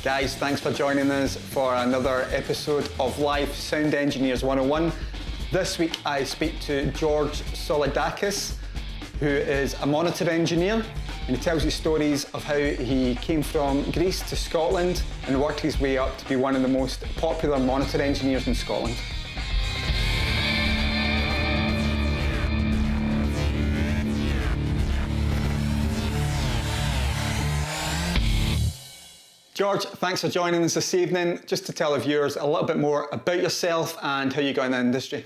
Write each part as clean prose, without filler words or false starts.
Guys, thanks for joining us for another episode of Live Sound Engineers 101. This week I speak to George Solidakis, who is a monitor engineer, and he tells you stories of how he came from Greece to Scotland and worked his way up to be one of the most popular monitor engineers in Scotland. George, thanks for joining us this evening. Just to tell the viewers a little bit more about yourself and how you got in the industry.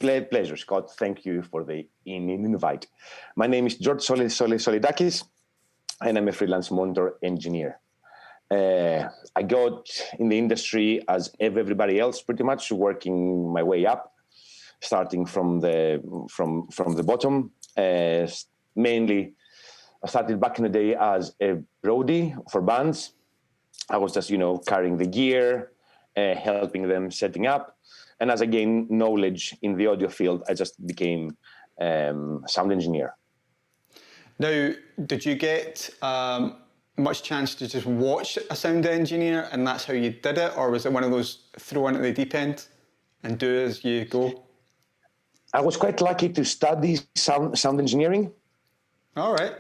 Pleasure, Scott. Thank you for the invite. My name is George Sol Solidakis, and I'm a freelance monitor engineer. I got in the industry as everybody else, pretty much working my way up, starting from the bottom. Mainly, I started back in the day as a roadie for bands. I was just, carrying the gear, helping them setting up. And as I gained knowledge in the audio field, I just became sound engineer. Now, did you get much chance to just watch a sound engineer and that's how you did it? Or was it one of those throw into the deep end and do as you go? I was quite lucky to study sound engineering. All right.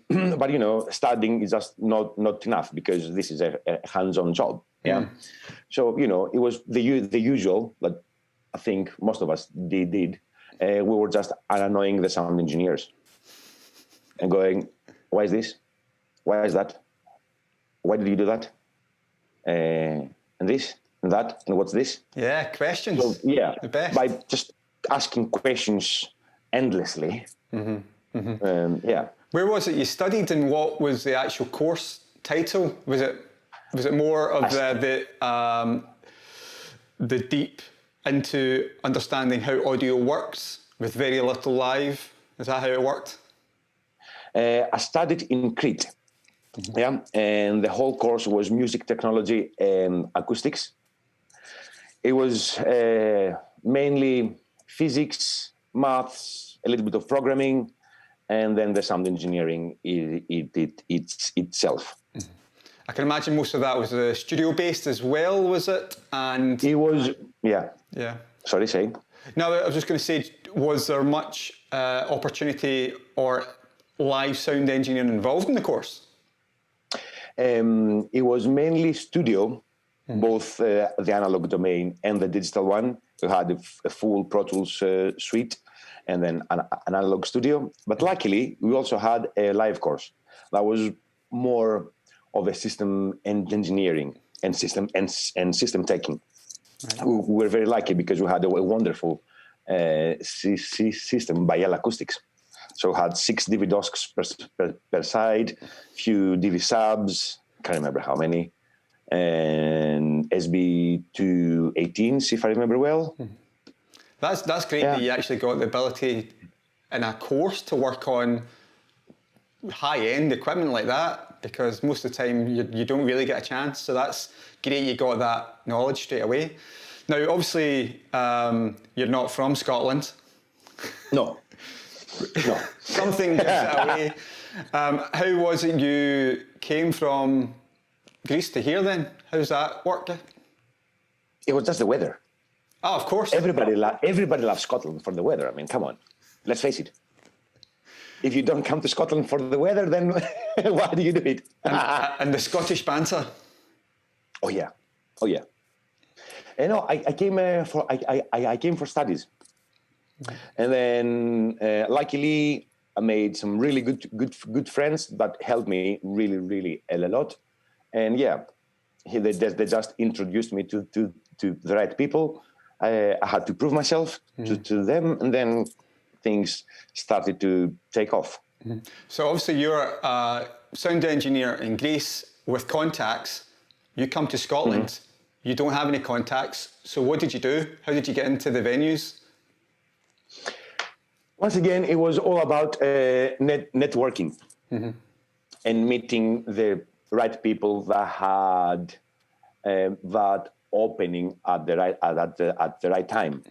But, studying is just not enough because this is a hands-on job. Yeah. So, it was the usual that I think most of us did. We were just annoying the sound engineers and going, why is this? Why is that? Why did you do that? And this and that and what's this? Yeah, questions. So, yeah, the best. By just asking questions endlessly. Yeah. Where was it you studied, and what was the actual course title? Was it more of the deep into understanding how audio works with very little live? Is that how it worked? I studied in Crete. Yeah, and the whole course was music technology and acoustics. It was mainly physics, maths, a little bit of programming, and then the sound engineering itself. I can imagine most of that was studio-based as well, was it? And it was, yeah. Yeah. Sorry, say. No, I was just going to say, was there much opportunity or live sound engineering involved in the course? It was mainly studio, both the analog domain and the digital one. We had a full Pro Tools suite, and then an analog studio. But luckily, we also had a live course that was more of a system engineering and system taking. Right. We were very lucky because we had a wonderful system by L Acoustics. So we had 6 DV desks per side, few DV subs, can't remember how many, and SB218s, if I remember well. That's great that you actually got the ability in a course to work on high-end equipment like that, because most of the time you don't really get a chance. So that's great you got that knowledge straight away. Now, obviously, you're not from Scotland. No. Something gives it away. How was it you came from Greece to here then? How's that work? It was just the weather. Oh, of course. Everybody loves Scotland for the weather. I mean, come on. Let's face it. If you don't come to Scotland for the weather, then why do you do it? And the Scottish banter. Oh yeah. I came for studies, and then luckily I made some really good friends that helped me really a lot. And yeah, they just introduced me to the right people. I had to prove myself to them, and then things started to take off. So obviously you're a sound engineer in Greece with contacts. You come to Scotland, you don't have any contacts. So what did you do? How did you get into the venues? Once again, it was all about networking and meeting the right people that had that opening at the right time.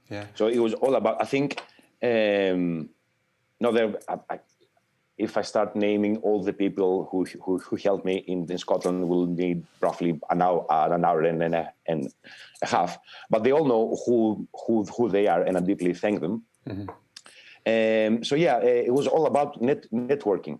Yeah. So it was all about. I think. if I start naming all the people who helped me in Scotland, we'll need roughly an hour and a half. But they all know who they are, and I deeply thank them. So yeah, it was all about networking.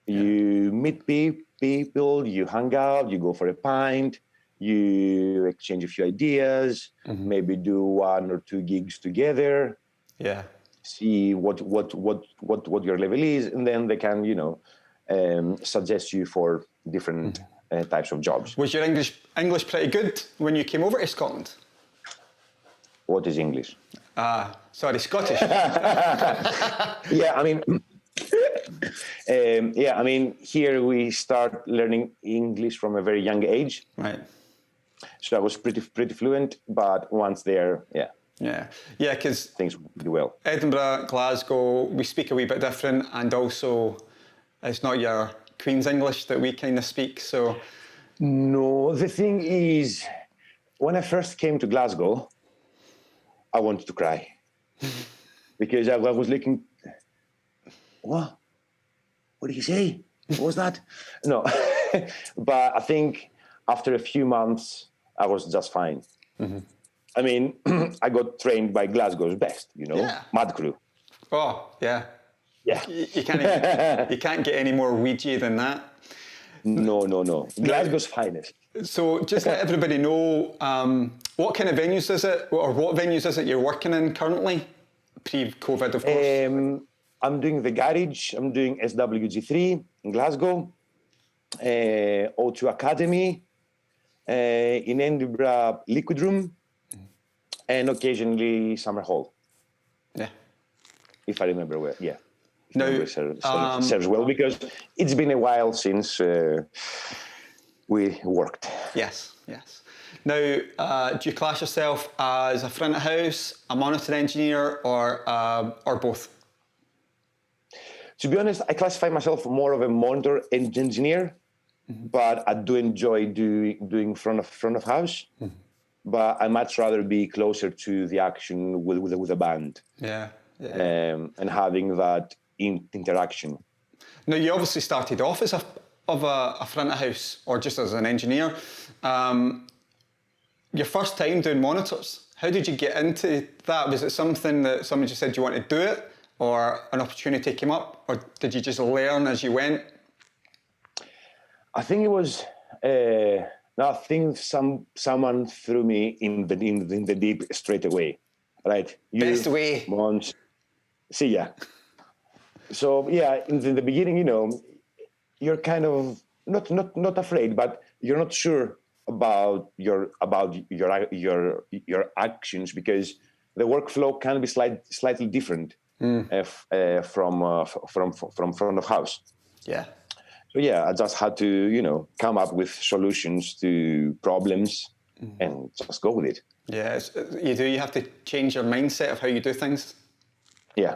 You meet people, you hang out, you go for a pint, you exchange a few ideas, maybe do 1 or 2 gigs together. Yeah. See what your level is, and then they can suggest you for different types of jobs. Was your English pretty good when you came over to Scotland? What is English? Sorry, Scottish. Yeah, I mean, here we start learning English from a very young age. Right. So I was pretty fluent, but once there, Yeah, because things do well. Edinburgh, Glasgow, we speak a wee bit different, and also it's not your Queen's English that we kind of speak, so... No, the thing is, when I first came to Glasgow, I wanted to cry. Because I was looking, what did he say? What was that? No, but I think after a few months, I was just fine. I mean, I got trained by Glasgow's best, Mad Crew. Oh, yeah. Yeah. You can't get any more Ouija than that. No. Glasgow's Finest. So just let everybody know, what kind of venues is it, or what venues is it you're working in currently? Pre-COVID, of course. I'm doing the Garage. I'm doing SWG3 in Glasgow, O2 Academy, in Edinburgh, Liquid Room, and occasionally Summer Hall. Yeah. If I remember well, yeah. Now, serves well, because it's been a while since we worked. Yes. Now, do you class yourself as a front of house, a monitor engineer, or both? To be honest, I classify myself more of a monitor engineer, but I do enjoy doing front of house. But I much rather be closer to the action with a band. Yeah. And having that interaction. Now, you obviously started off as a front of house, or just as an engineer. Your first time doing monitors, how did you get into that? Was it something that somebody just said you want to do it, or an opportunity came up, or did you just learn as you went? I think it was. I think someone threw me in the deep straight away, right? Best way. See ya. So yeah, in the beginning, you're kind of not afraid, but you're not sure about your actions, because the workflow can be slightly different from front of house. Yeah. So yeah, I just had to come up with solutions to problems and just go with it. Yeah, you have to change your mindset of how you do things. Yeah.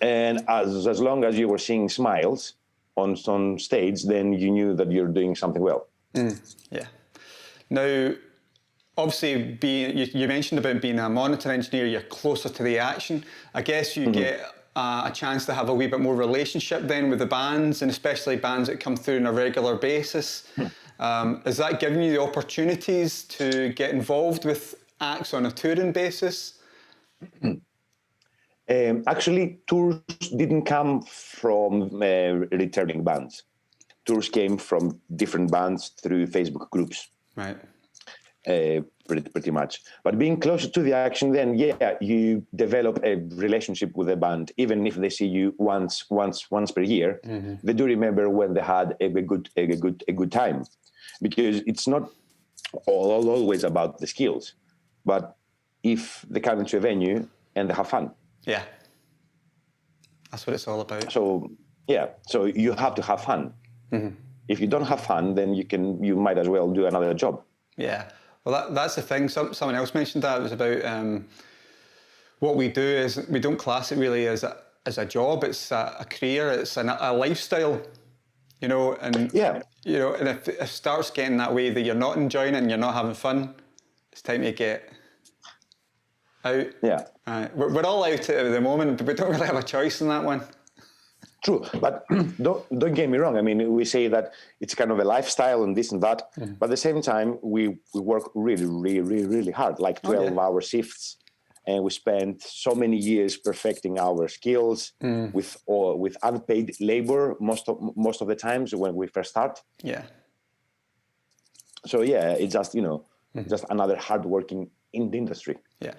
And as long as you were seeing smiles on stage, then you knew that you're doing something well. Yeah. Now, obviously, you mentioned about being a monitor engineer, you're closer to the action. I guess you get a chance to have a wee bit more relationship then with the bands, and especially bands that come through on a regular basis. Is that giving you the opportunities to get involved with acts on a touring basis? Actually, tours didn't come from returning bands. Tours came from different bands through Facebook groups. Right. Pretty much. But being closer to the action, then you develop a relationship with the band. Even if they see you once per year, they do remember when they had a good time, because it's not always about the skills, but if they come into a venue and they have fun. Yeah, that's what it's all about. So you have to have fun. If you don't have fun, then you might as well do another job. Yeah, well that's the thing. Someone else mentioned that. It was about what we do is we don't class it really as a job. It's a career. It's a lifestyle. And and if it starts getting that way that you're not enjoying it and you're not having fun, it's time to get out. Yeah. We're all out at the moment, but we don't really have a choice in that one. True, but don't get me wrong. I mean, we say that it's kind of a lifestyle and this and that, but at the same time, we work really hard, like 12-hour shifts, and we spend so many years perfecting our skills with unpaid labor most of the times when we first start. Yeah. So yeah, it's just just another hardworking in the industry. Yeah.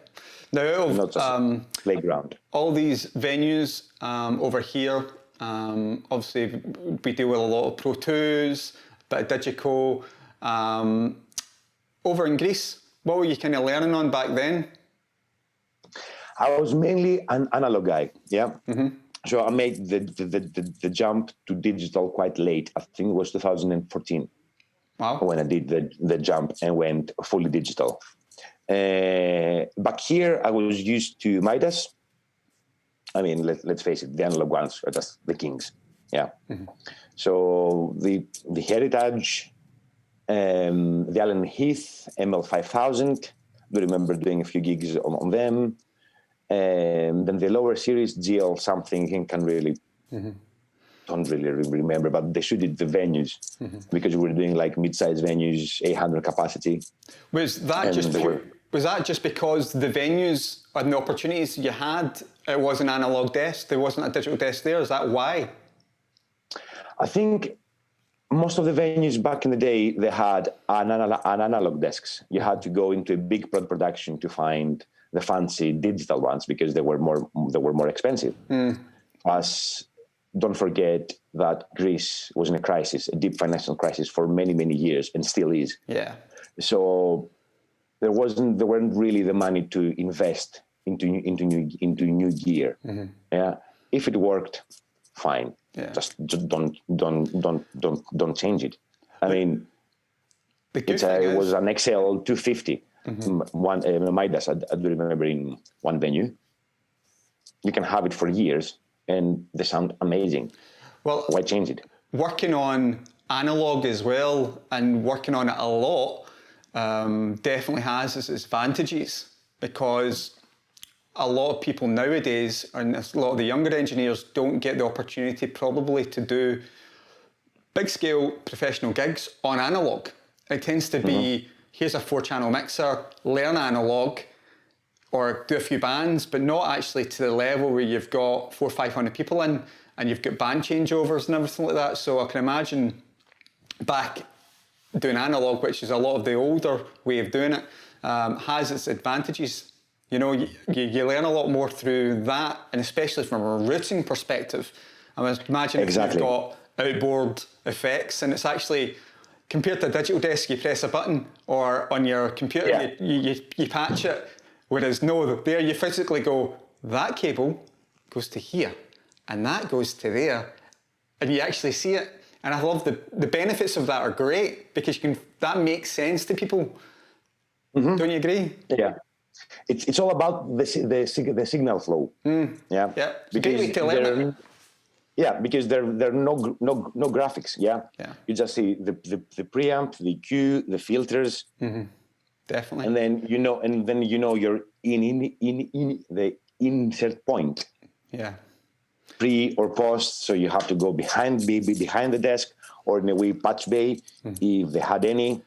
Now, Not just playground. All these venues over here, obviously we deal with a lot of Pro 2s, bit of Digico. Over in Greece, what were you kind of learning on back then? I was mainly an analog guy, yeah. So I made the jump to digital quite late. I think it was 2014. Wow. When I did the jump and went fully digital. Back here, I was used to Midas. I mean, let's face it, the analog ones are just the kings. Yeah. So the Heritage, the Allen Heath, ML5000, I remember doing a few gigs on them. And then the lower series, GL something, can really, don't really remember, but they should the venues because we were doing like mid-sized venues, 800 capacity. Was that just because the venues and the opportunities you had, it was an analog desk, there wasn't a digital desk there? Is that why? I think most of the venues back in the day, they had an analog desks. You had to go into a big production to find the fancy digital ones because they were more expensive. Plus, don't forget that Greece was in a crisis, a deep financial crisis for many years, and still is. Yeah. So there weren't really the money to invest into new gear. Yeah, if it worked, fine. Yeah. Just don't change it. I mean, it was an XL 250. One Midas, I do remember in one venue. You can have it for years, and they sound amazing. Well, why change it? Working on analog as well, and working on it a lot, definitely has its advantages, because a lot of people nowadays, and a lot of the younger engineers, don't get the opportunity probably to do big scale professional gigs on analog. It tends to be, here's a 4-channel mixer, learn analog, or do a few bands, but not actually to the level where you've got 400 or 500 people in, and you've got band changeovers and everything like that. So I can imagine back doing analog, which is a lot of the older way of doing it, has its advantages. You know, you learn a lot more through that, and especially from a routing perspective. I mean, imagine if you've got outboard effects, and it's actually, compared to a digital desk, you press a button, or on your computer, you patch it. Whereas there you physically go, that cable goes to here, and that goes to there, and you actually see it. And I love the benefits of that are great, because that makes sense to people. Don't you agree? Yeah. It's all about the signal flow. Yeah. Yeah. Because there are no graphics. Yeah. You just see the preamp, the EQ, the filters. Definitely. And then you're in the insert point. Yeah. Pre or post, so you have to go behind the desk, or in a way patch bay if they had any.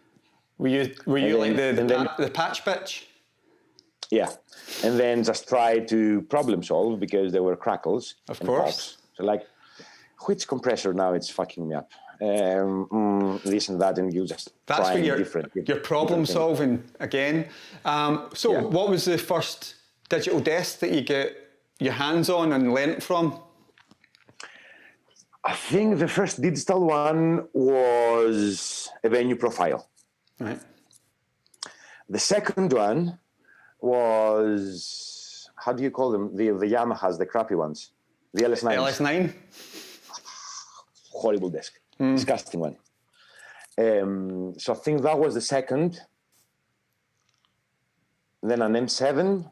Were you like the patch bitch? Yeah, and then just try to problem solve, because there were crackles. Of course. Pops. So like, which compressor now it's fucking me up? This and that, and you just try your problem solving again. What was the first digital desk that you get your hands on and learnt from? I think the first digital one was a venue profile. Right. The second one was, how do you call them? The Yamahas, the crappy ones. The LS9. LS9? Horrible desk. Disgusting one. So I think that was the second. Then an M7.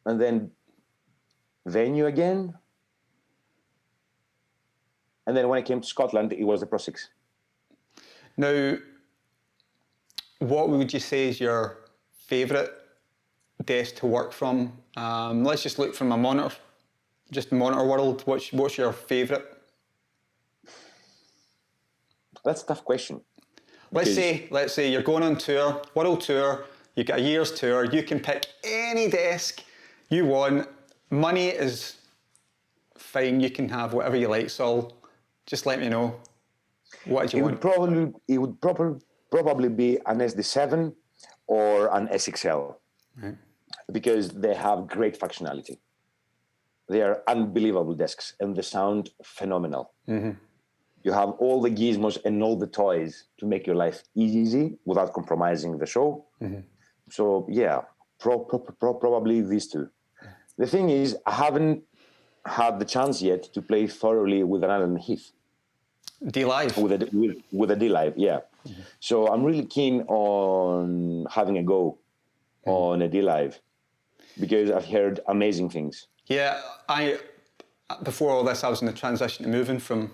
And then venue again. And then when I came to Scotland, it was the Pro 6. Now, what would you say is your favourite desk to work from? Let's just look from a monitor just monitor world, what's your favourite? That's a tough question. Let's say you're going on tour, world tour, you get a year's tour, you can pick any desk you want, money is fine, you can have whatever you like, so just let me know. What do you want? It would probably be an SD7 or an SXL, right, because they have great functionality. They are unbelievable desks and the sound phenomenal. Mm-hmm. You have all the gizmos and all the toys to make your life easy without compromising the show. Mm-hmm. So yeah, probably these two. The thing is, I haven't had the chance yet to play thoroughly with an Allen Heath. D-Live? With a D-Live, yeah. Mm-hmm. So I'm really keen on having a go on a D-Live because I've heard amazing things. Yeah, before all this, I was in the transition to moving from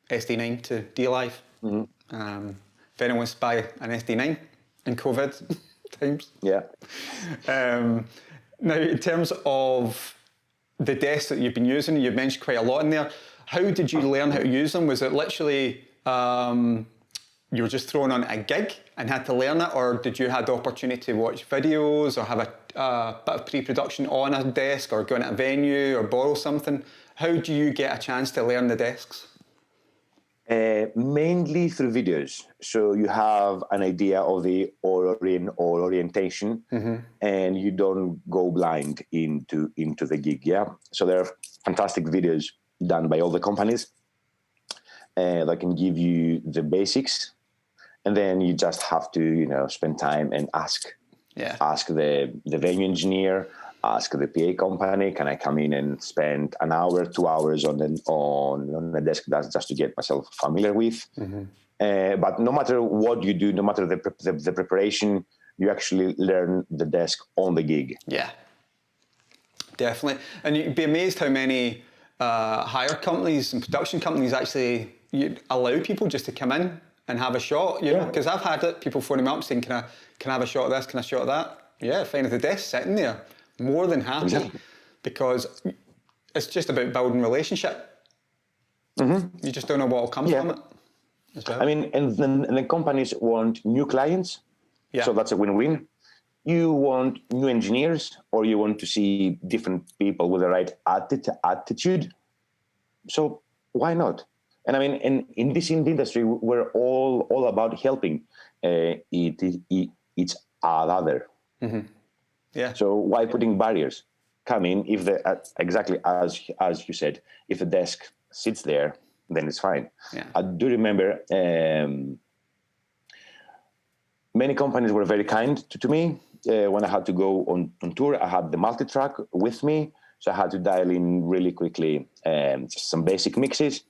SD9 to D-Live. Mm-hmm. If anyone wants to buy an SD9 in COVID times. Yeah. Now, in terms of the desks that you've been using, you've mentioned quite a lot in there. How did you learn how to use them? Was it literally you were just thrown on a gig and had to learn it, or did you have the opportunity to watch videos or have a bit of pre-production on a desk or go in at a venue or borrow something? How do you get a chance to learn the desks? Mainly through videos. So you have an idea of the orientation, mm-hmm. and you don't go blind into the gig. Yeah. So there are fantastic videos done by all the companies that can give you the basics, and then you just have to spend time and ask the venue engineer, ask the PA company, can I come in and spend an hour, 2 hours on the desk just to get myself familiar with. Mm-hmm. But no matter what you do, no matter the preparation, you actually learn the desk on the gig. Yeah, definitely. And you'd be amazed how many hire companies and production companies actually allow people just to come in and have a shot, you know, because I've had it, people phoning me up saying, can I have a shot of this, can I shot of that? Yeah, fine, if the desk's sitting there, more than happy, exactly. Because it's just about building relationship. Mm-hmm. You just don't know what will come from it. Well. I mean, and the companies want new clients, so that's a win-win. You want new engineers, or you want to see different people with the right attitude. So why not? And I mean, in this industry, we're all about helping each other. Mm-hmm. Yeah. So why putting barriers? Come in if exactly as you said, if the desk sits there, then it's fine. Yeah. I do remember many companies were very kind to me when I had to go on tour. I had the multi-track with me, so I had to dial in really quickly just some basic mixes.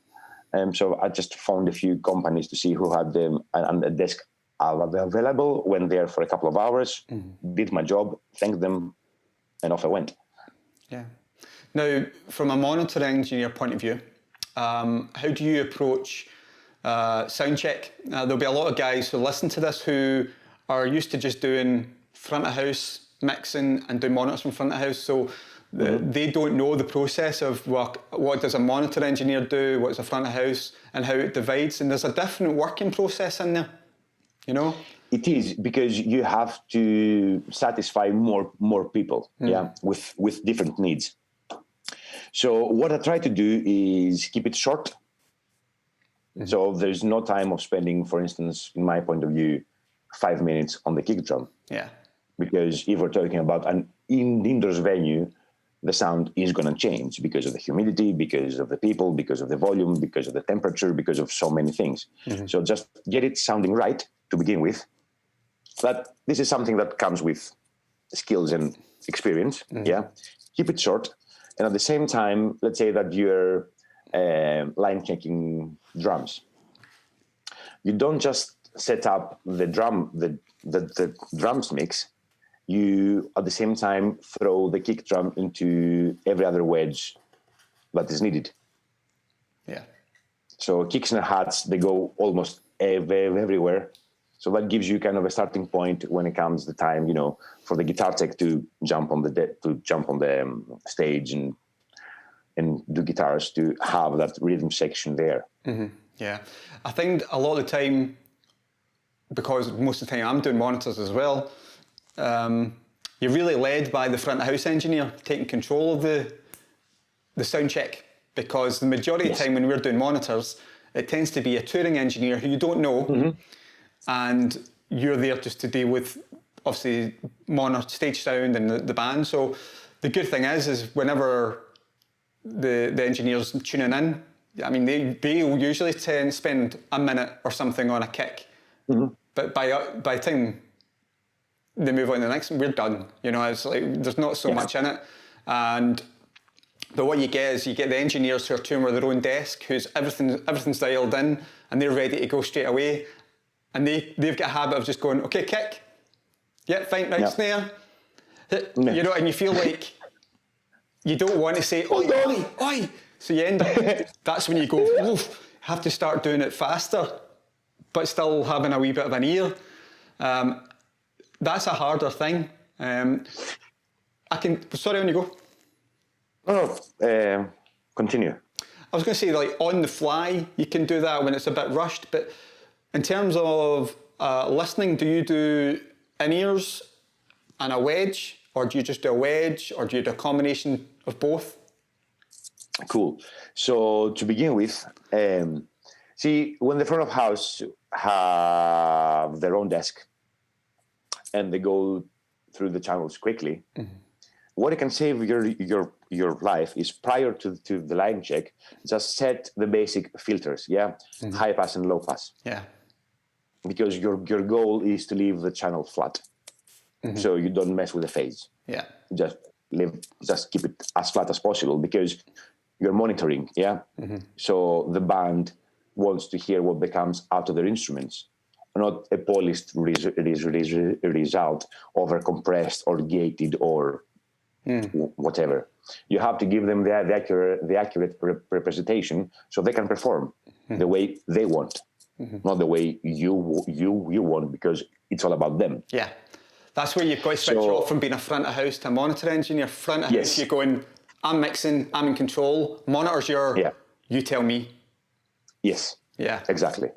So I just found a few companies to see who had them and a desk available, went there for a couple of hours, did my job, thanked them, and off I went. Yeah. Now, from a monitor engineer point of view, how do you approach Soundcheck? There'll be a lot of guys who listen to this who are used to just doing front of house mixing and doing monitors from front of house, so they don't know the process of what does a monitor engineer do, what's a front of house, and how it divides, and there's a different working process in there, you know? It is, because you have to satisfy more people, with different needs. So what I try to do is keep it short. Mm-hmm. So there's no time of spending, for instance, in my point of view, 5 minutes on the kick drum. Yeah. Because if we're talking about an indoors venue, the sound is going to change because of the humidity, because of the people, because of the volume, because of the temperature, because of so many things. Mm-hmm. So just get it sounding right to begin with. But this is something that comes with skills and experience. Mm-hmm. Yeah. Keep it short. And at the same time, let's say that you're line checking drums. You don't just set up the drums mix. You, at the same time, throw the kick drum into every other wedge that is needed. Yeah. So kicks and hats, they go almost everywhere. So that gives you kind of a starting point when it comes the time, for the guitar tech to jump on the stage and and do guitars to have that rhythm section there. Yeah, I think a lot of the time, because most of the time I'm doing monitors as well, you're really led by the front of house engineer taking control of the sound check, because the majority of the time when we're doing monitors, it tends to be a touring engineer who you don't know, and you're there just to deal with obviously monitor stage sound and the band. So the good thing is whenever the engineers tuning in, I mean, they'll usually spend a minute or something on a kick, but by the time they move on to the next one, we're done. You know, it's like there's not so much in it. But what you get is you get the engineers who are tuning with their own desk, who's everything's dialed in, and they're ready to go straight away. And they've got a habit of just going, okay, kick, yeah, fine, right, snare, you know, and you feel like you don't want to say, oi, oi, oi. So you end up, that's when you go, oof, have to start doing it faster, but still having a wee bit of an ear. That's a harder thing. Sorry, on you go. No, continue. I was going to say, like, on the fly, you can do that when it's a bit rushed, but in terms of listening, do you do in-ears and a wedge, or do you just do a wedge, or do you do a combination of both? Cool. So to begin with, see, when the front of house have their own desk and they go through the channels quickly, what it can save your life is prior to the line check, just set the basic filters, high pass and low pass. Yeah. Because your goal is to leave the channel flat. So you don't mess with the phase. Yeah. Just keep it as flat as possible, because you're monitoring, So the band wants to hear what comes out of their instruments, not a polished result, over compressed or gated or whatever. You have to give them the accurate representation so they can perform the way they want, not the way you want, because it's all about them. Yeah. That's where you've got to switch off from being a front of house to a monitor engineer. Front of house, you're going, I'm mixing, I'm in control. Monitors, you tell me. Yes. Yeah. Exactly.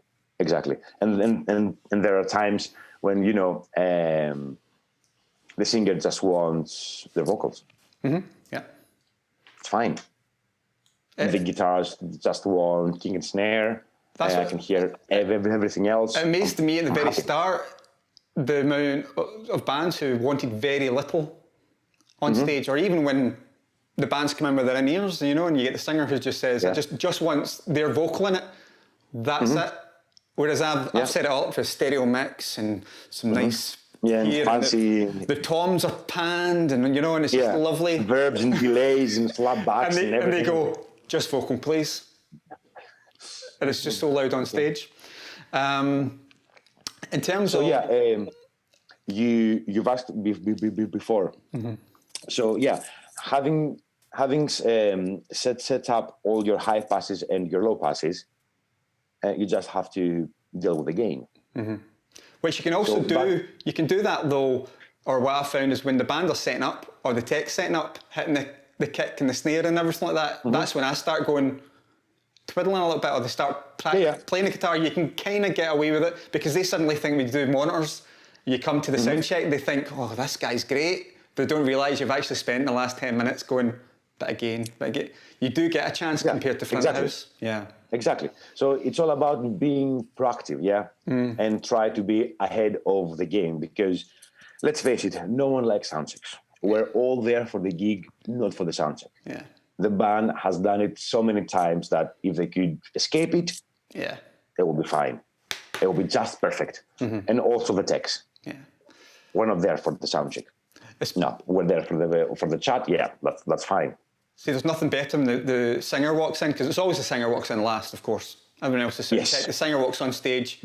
And there are times when, you know, the singer just wants the vocals. Yeah. It's fine. The guitars just want king and snare. I can hear everything else. It amazed me at the very start, the amount of bands who wanted very little on stage, or even when the bands come in with their in-ears, you know, and you get the singer who just says, just wants their vocal in it, that's it. Whereas I've set it up for a stereo mix and some nice and fancy. The toms are panned, and you know, and it's just lovely. Verbs and delays and flatbacks and everything. And they go, just vocal, please. And it's just so loud on stage. In terms of... you've asked before. So having set up all your high passes and your low passes, you just have to deal with the gain. Which you can also do. You can do that though, or what I found is when the band are setting up, or the tech's setting up, hitting the kick and the snare and everything like that, that's when I start going, twiddling a little bit, or they start playing the guitar. You can kind of get away with it, because they suddenly think we do monitors. You come to the sound check, they think, oh, this guy's great, but they don't realise you've actually spent the last 10 minutes going, but again. You do get a chance compared to front of house. Yeah. Exactly. So it's all about being proactive, and try to be ahead of the game, because let's face it, no one likes soundchecks. We're all there for the gig, not for the soundcheck. Yeah. The band has done it so many times that if they could escape it, they will be fine. It will be just perfect. And also the techs. Yeah. We're not there for the soundcheck. No, we're there for the chat. Yeah, that's fine. See, there's nothing better when the singer walks in, because it's always the singer walks in last, of course. Everyone else is sound check. The singer walks on stage,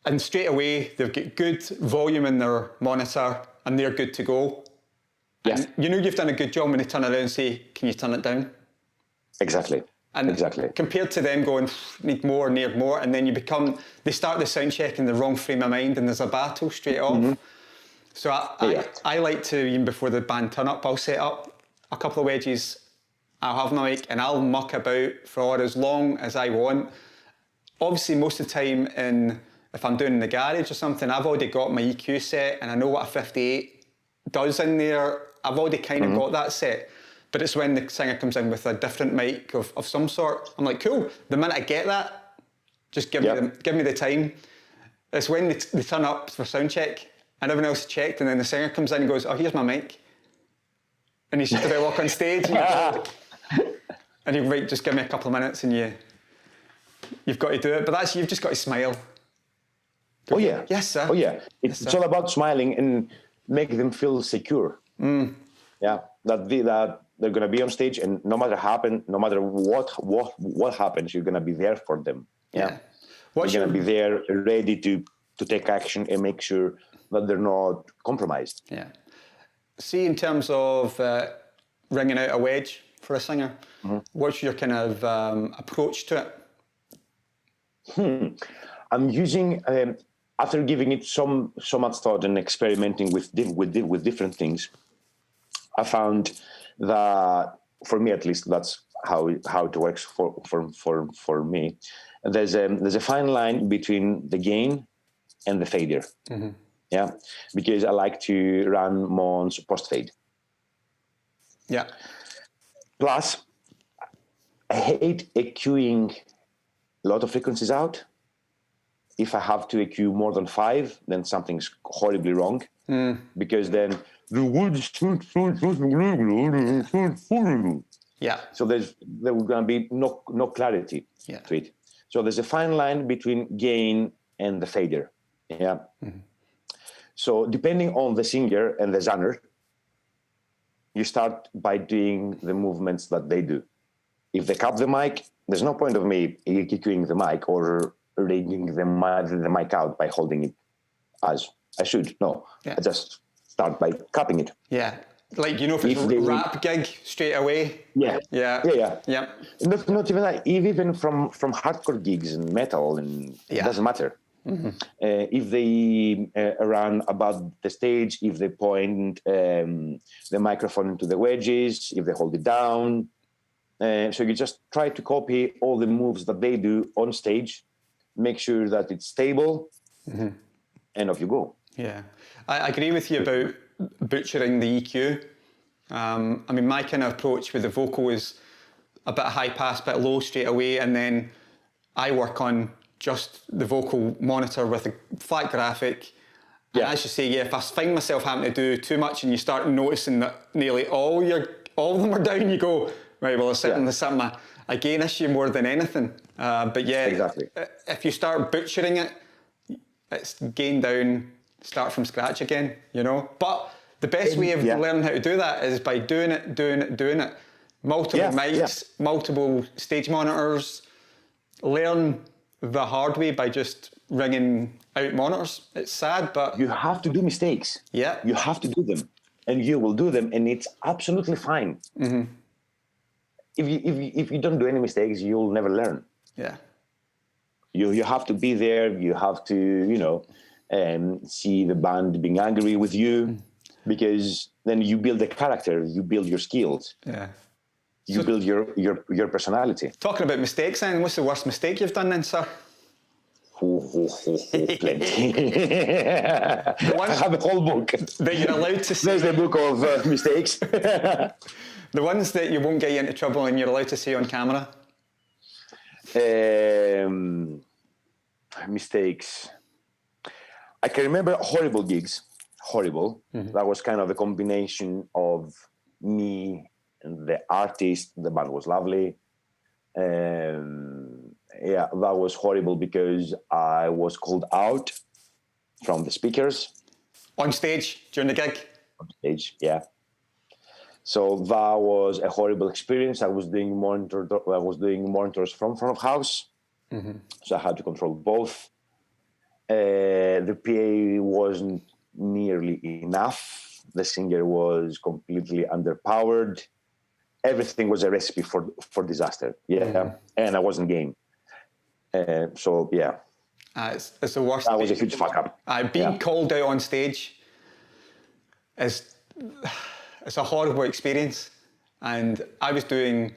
and straight away they've got good volume in their monitor and they're good to go. Yes. And you know you've done a good job when they turn around and say, can you turn it down? Exactly. And compared to them going, need more, and then they start the sound check in the wrong frame of mind, and there's a battle straight off. So I like to, even before the band turn up, I'll set up a couple of wedges, I'll have my mic and I'll muck about for as long as I want. Obviously, most of the time, if I'm doing in the garage or something, I've already got my EQ set and I know what a 58 does in there. I've already kind of got that set. But it's when the singer comes in with a different mic of some sort, I'm like, cool. The minute I get that, just give me the time. It's when they turn up for Soundcheck and everyone else is checked, and then the singer comes in and goes, oh, here's my mic. And he's just about to walk on stage, and you go, and you right, just give me a couple of minutes, and you've got to do it. But you've just got to smile. Oh yeah. Yes, sir. Oh yeah. It's all about smiling and make them feel secure. Yeah. That they're gonna be on stage, and no matter what happens, you're gonna be there for them. Yeah. You're gonna be there, ready to take action and make sure that they're not compromised. Yeah. See, in terms of ringing out a wedge for a singer, what's your kind of approach to it? I'm using, after giving it so much thought and experimenting with different things, I found that, for me at least, that's how it works for me. There's a fine line between the gain and the fader. Yeah, because I like to run Mon's post fade. Yeah. Plus, I hate EQing a lot of frequencies out. If I have to EQ more than 5, then something's horribly wrong. Because then the words. Yeah. So there will gonna be no clarity to it. So there's a fine line between gain and the fader. Yeah. So depending on the singer and the genre, you start by doing the movements that they do. If they cap the mic, there's no point of me EQing the mic or rigging the mic out by holding it as I should. No, I just start by capping it. Yeah. Like, if it's a rap gig straight away. Yeah. Not even that. Even from hardcore gigs and metal, and it doesn't matter. If they run above the stage, if they point the microphone into the wedges, if they hold it down. So you just try to copy all the moves that they do on stage, make sure that it's stable, and off you go. Yeah. I agree with you about butchering the EQ. My kind of approach with the vocal is a bit high pass, bit low straight away, and then I work on just the vocal monitor with a flat graphic. And as you say, if I find myself having to do too much and you start noticing that nearly all of them are down, you go, right, well, it's something a gain issue more than anything. But exactly. If you start butchering it, it's gain down, start from scratch again, But the best way of learning how to do that is by doing it. Multiple mics, multiple stage monitors. Learn the hard way by just ringing out monitors. It's sad, but you have to do mistakes. Yeah, you have to do them, and you will do them, and it's absolutely fine. If you don't do any mistakes, you'll never learn. Yeah, you have to be there. You have to see the band being angry with you, because then you build a character, you build your skills. Yeah. You build your personality. Talking about mistakes, then, what's the worst mistake you've done then, sir? Plenty. I have a whole book. That you're allowed to see. There's the book of mistakes. The ones that you won't get you into trouble and you're allowed to see on camera? Mistakes. I can remember horrible gigs. Horrible. That was kind of a combination of me and the artist. The band was lovely. That was horrible because I was called out from the speakers. On stage, during the gig? On stage, yeah. So that was a horrible experience. I was doing monitors from front of house. So I had to control both. The PA wasn't nearly enough. The singer was completely underpowered. Everything was a recipe for disaster. And I wasn't game. It's the worst. That was a huge fuck up. Being called out on stage is a horrible experience. and I was doing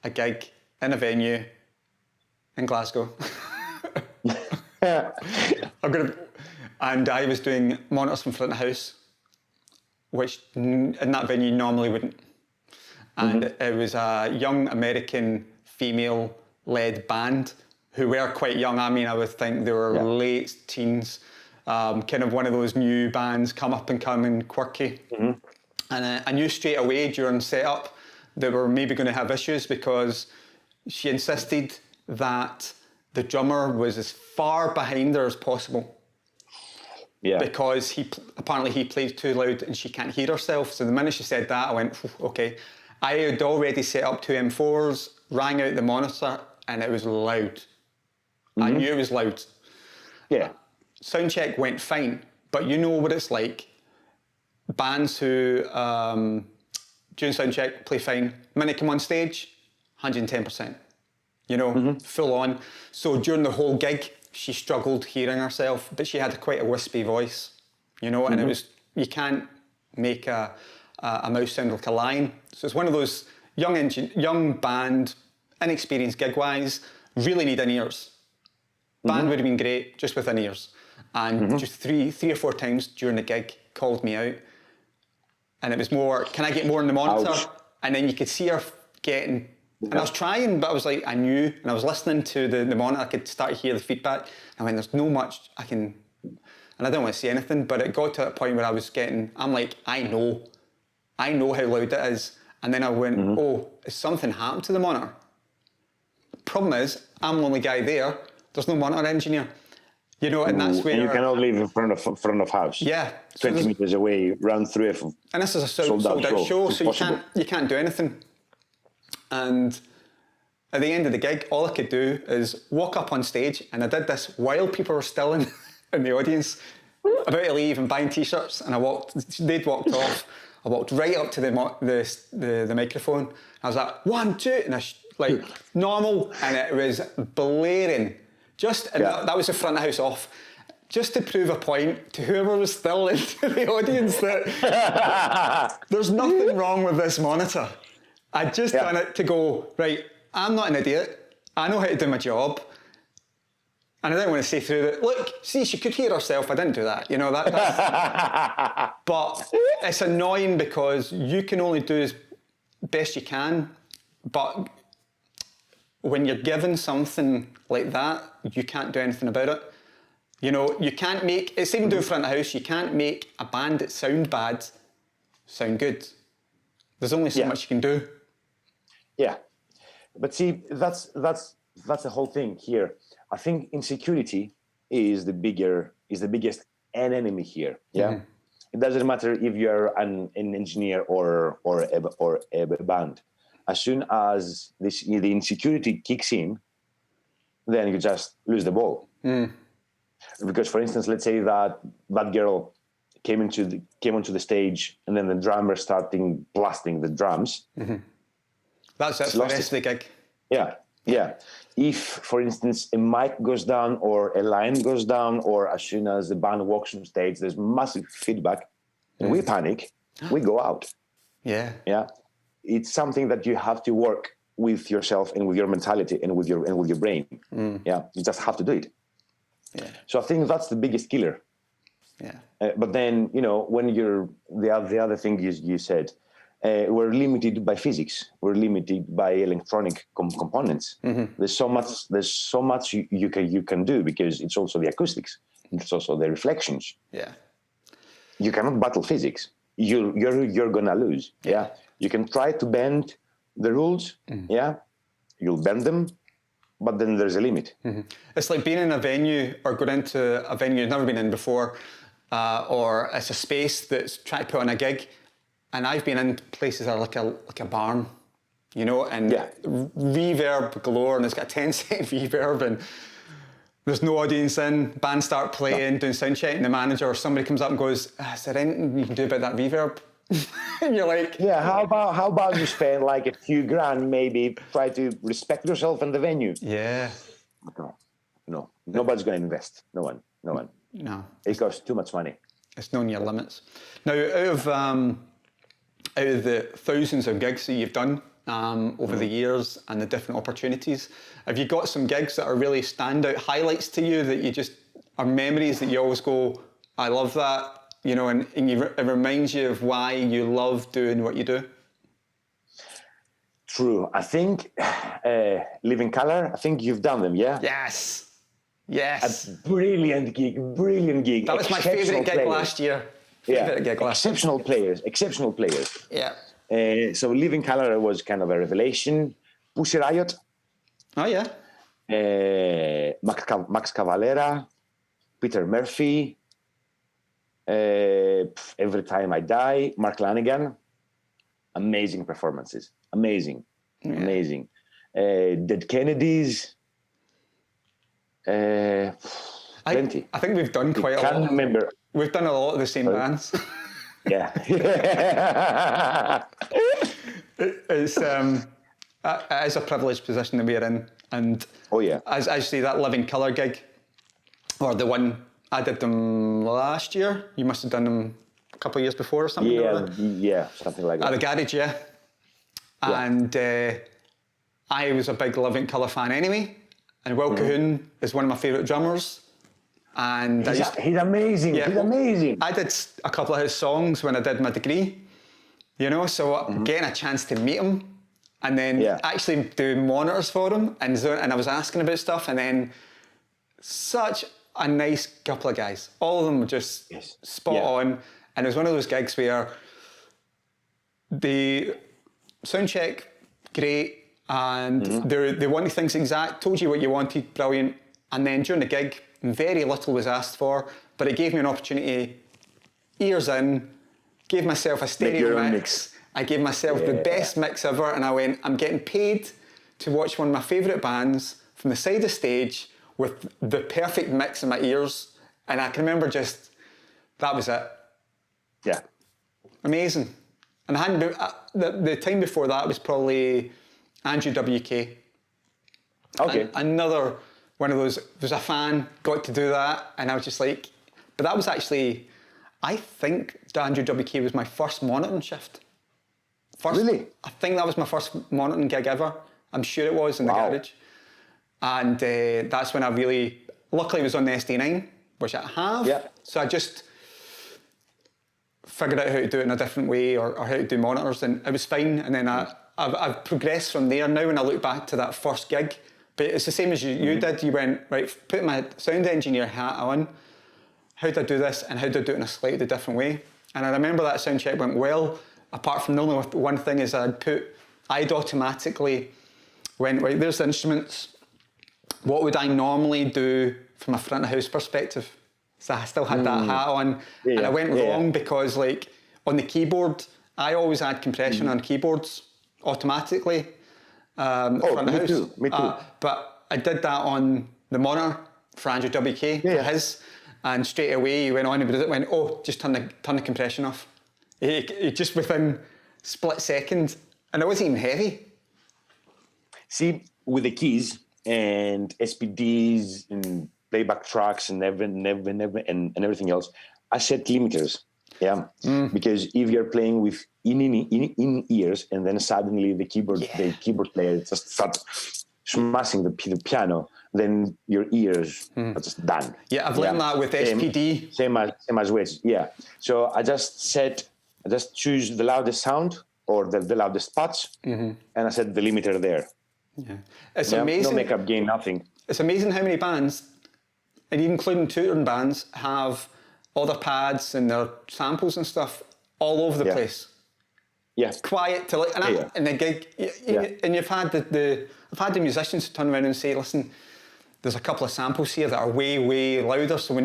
a gig in a venue in Glasgow. And I was doing monitors from front of house, which in that venue normally wouldn't. And it was a young American female-led band who were quite young. I mean, I would think they were late teens, kind of one of those new bands, come up and coming, Quirky. And I knew straight away during setup they were maybe going to have issues because she insisted that the drummer was as far behind her as possible. Yeah. Because apparently he plays too loud and she can't hear herself. So the minute she said that, I went, okay. I had already set up two M4s, rang out the monitor, and it was loud. I knew it was loud. Yeah. Soundcheck went fine, but you know what it's like. Bands who, during soundcheck, play fine. Minute come on stage, 110%. You know, full on. So during the whole gig, she struggled hearing herself, but she had quite a wispy voice, you know, and it was, you can't make a mouse sound like a lion. So it's one of those young band, inexperienced gig-wise, really need in-ears. Band would have been great just with in-ears. And just three or four times during the gig, called me out. And it was more, can I get more on the monitor? Ouch. And then you could see her getting, and I was trying, but I was like, I knew, and I was listening to the monitor, I could start to hear the feedback. I went, there's no much I can, and I don't want to say anything, but it got to a point where I was getting, I'm like, I know how loud it is. And then I went, oh, has something happened to the monitor? Problem is, I'm the only guy there. There's no monitor engineer. You know, and that's where... And you cannot leave in front of house. Yeah. 20 meters away, run through it. And this is a sold out show, so you can't do anything. And at the end of the gig, all I could do is walk up on stage, and I did this while people were still in the audience, about to leave and buying t-shirts, and they'd walked off. I walked right up to the microphone. I was like, 1, 2, and like normal, and it was blaring. That was the front of house off, just to prove a point to whoever was still in the audience that there's nothing wrong with this monitor. I'd just done it to go, right, I'm not an idiot. I know how to do my job. And I didn't want to say through that, look, see, she could hear herself. I didn't do that. You know, but it's annoying because you can only do as best you can. But when you're given something like that, you can't do anything about it. You know, you can't make, it's even doing front of house, you can't make a band that sound bad sound good. There's only so much you can do. Yeah. But see, that's the whole thing here. I think insecurity is the biggest enemy here. Yeah. It doesn't matter if you're an engineer or a band. As soon as the insecurity kicks in, then you just lose the ball. Because, for instance, let's say that girl came onto the stage, and then the drummer starting blasting the drums. That's the rest of the gig. Yeah. If, for instance, a mic goes down or a line goes down, or as soon as the band walks on stage, there's massive feedback, and we panic. We go out. Yeah. It's something that you have to work with yourself and with your mentality and with your brain. Yeah, you just have to do it. Yeah. So I think that's the biggest killer. Yeah. But then, you know, when you're the other thing you said, we're limited by physics. We're limited by electronic components. There's so much you can do, because it's also the acoustics. It's also the reflections. Yeah. You cannot battle physics. You're gonna lose. Yeah. You can try to bend the rules. Yeah. You'll bend them, but then there's a limit. It's like being in a venue or going into a venue you've never been in before, or it's a space that's trying to put on a gig. And I've been in places that are like a barn, you know, and reverb galore, and it's got a 10-second reverb, and there's no audience in, band start playing, doing sound check, and the manager or somebody comes up and goes, is there anything you can do about that reverb? And you're like... Yeah, how about you spend like a few grand, maybe try to respect yourself in the venue? Yeah. No. Nobody's going to invest. No one. No. It costs too much money. It's knowing your limits. Now, out of the thousands of gigs that you've done over the years and the different opportunities, have you got some gigs that are really standout highlights to you that you just are memories that you always go, I love that, you know, and it reminds you of why you love doing what you do? True. I think Living Color, I think you've done them, yeah? Yes. Yes. A brilliant gig. That was my favourite gig last year. Exceptional players. Yeah. So Living Color was kind of a revelation. Pussy Riot. Oh, yeah. Max Cavalera, Peter Murphy, Every Time I Die, Mark Lanigan. Amazing performances. Amazing. Dead Kennedys. Plenty. I think we've done quite a lot. I can't remember. We've done a lot of the same bands. Yeah. It's it is a privileged position to be in. And as I say, that Living Colour gig, or the one, I did them last year. You must have done them a couple of years before or something. Yeah, something like that. At the garage, yeah. And I was a big Living Colour fan anyway. And Will Cahoon is one of my favourite drummers. And he's amazing. Yeah, he's amazing. I did a couple of his songs when I did my degree, you know, so getting a chance to meet him and then actually do monitors for him, and I was asking about stuff, and then such a nice couple of guys. All of them were just spot on, and it was one of those gigs where the soundcheck, great, and they wanted things exact, told you what you wanted, brilliant, and then during the gig, very little was asked for, but it gave me an opportunity, ears in, gave myself a stereo mix. I gave myself the best mix ever, and I went, I'm getting paid to watch one of my favourite bands from the side of stage with the perfect mix in my ears, and I can remember just, that was it. Yeah. Amazing. And I hadn't been, the time before that was probably Andrew WK. Okay. And another one of those, was a fan, got to do that, and I was just like, but that was actually, I think Andrew WK was my first monitoring shift. Really? I think that was my first monitoring gig ever. I'm sure it was in the garage. And that's when I really, luckily it was on the SD9, which I have. Yeah. So I just figured out how to do it in a different way, or how to do monitors, and it was fine. And then I've progressed from there now when I look back to that first gig. But it's the same as you did. You went, right, put my sound engineer hat on. How do I do this? And how do I do it in a slightly different way? And I remember that sound check went well, apart from the only one thing is I'd automatically went, right, there's the instruments. What would I normally do from a front of house perspective? So I still had that hat on. And I went wrong because, like, on the keyboard, I always add compression on keyboards automatically. Front of house. Me too. But I did that on the monitor for Andrew WK, for his, and straight away he went on and went, just turn the compression off. It just within split second, and it wasn't even heavy. See, with the keys and SPDs and playback tracks and everything else, I set limiters. Yeah, because if you're playing with in ears, and then suddenly the keyboard player just starts smashing the piano, then your ears are just done. Yeah, I've learned that with SPD. Same as Wedges. Yeah. So I just choose the loudest sound or the loudest patch, and I set the limiter there. Yeah, it's amazing. No makeup gain, nothing. It's amazing how many bands, and even including tutoring bands, have all their pads and their samples and stuff all over the place. Yeah. Quiet to and the gig, and you've had I've had the musicians turn around and say, listen, there's a couple of samples here that are way, way louder, so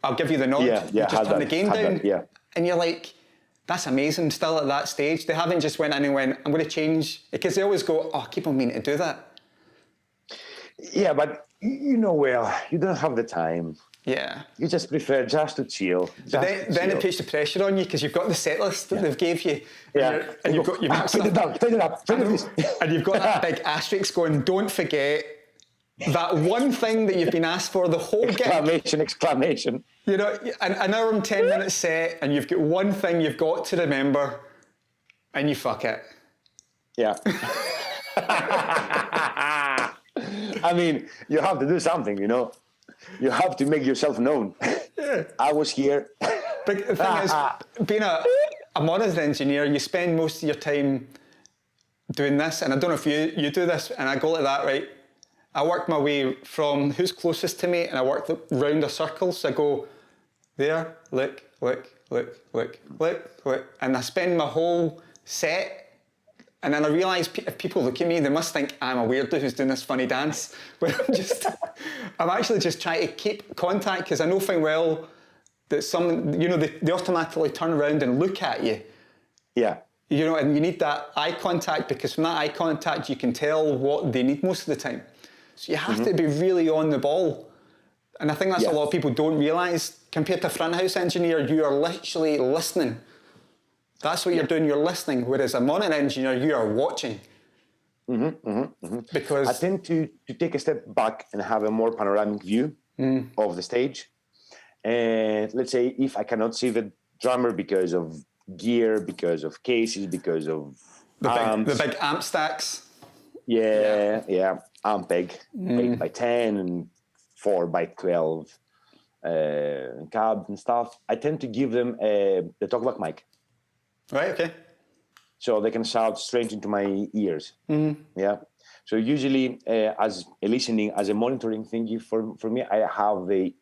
I'll give you the nod, just turn the gain down. And you're like, that's amazing, still at that stage. They haven't just went in and went, I'm going to change, because they always go, I keep on meaning to do that. Yeah, but you don't have the time. Yeah. You just prefer just to chill. Then it puts the pressure on you because you've got the set list that they've gave you. And you've got turn it up. And you've got that big asterisk going, don't forget that one thing that you've been asked for the whole gig. Exclamation. An hour and 10 minute set, and you've got one thing you've got to remember. And you fuck it. Yeah. I mean, you have to do something, you know. You have to make yourself known. Yeah. I was here. But the thing is, being a monitor engineer, you spend most of your time doing this, and I don't know if you do this, and I go like that, right? I work my way from who's closest to me, and I work round a circle, so I go there, look, and I spend my whole set. And then I realise if people look at me, they must think I'm a weirdo who's doing this funny dance. Where I'm actually just trying to keep contact, because I know fine well that some, you know, they automatically turn around and look at you. Yeah. You know, and you need that eye contact, because from that eye contact you can tell what they need most of the time. So you have to be really on the ball. And I think that's a lot of people don't realise. Compared to a front house engineer, you are literally listening. That's what you're doing, you're listening, whereas a monitor engineer, you are watching. Because I tend to take a step back and have a more panoramic view of the stage. And let's say if I cannot see the drummer because of gear, because of cases, because of the big amp stacks. Yeah. Amp peg, 8x10 and 4x12 cabs and stuff. I tend to give them the talkback mic. Right, okay. So they can shout straight into my ears. Yeah. So usually, as a listening, as a monitoring thingy for me, I have the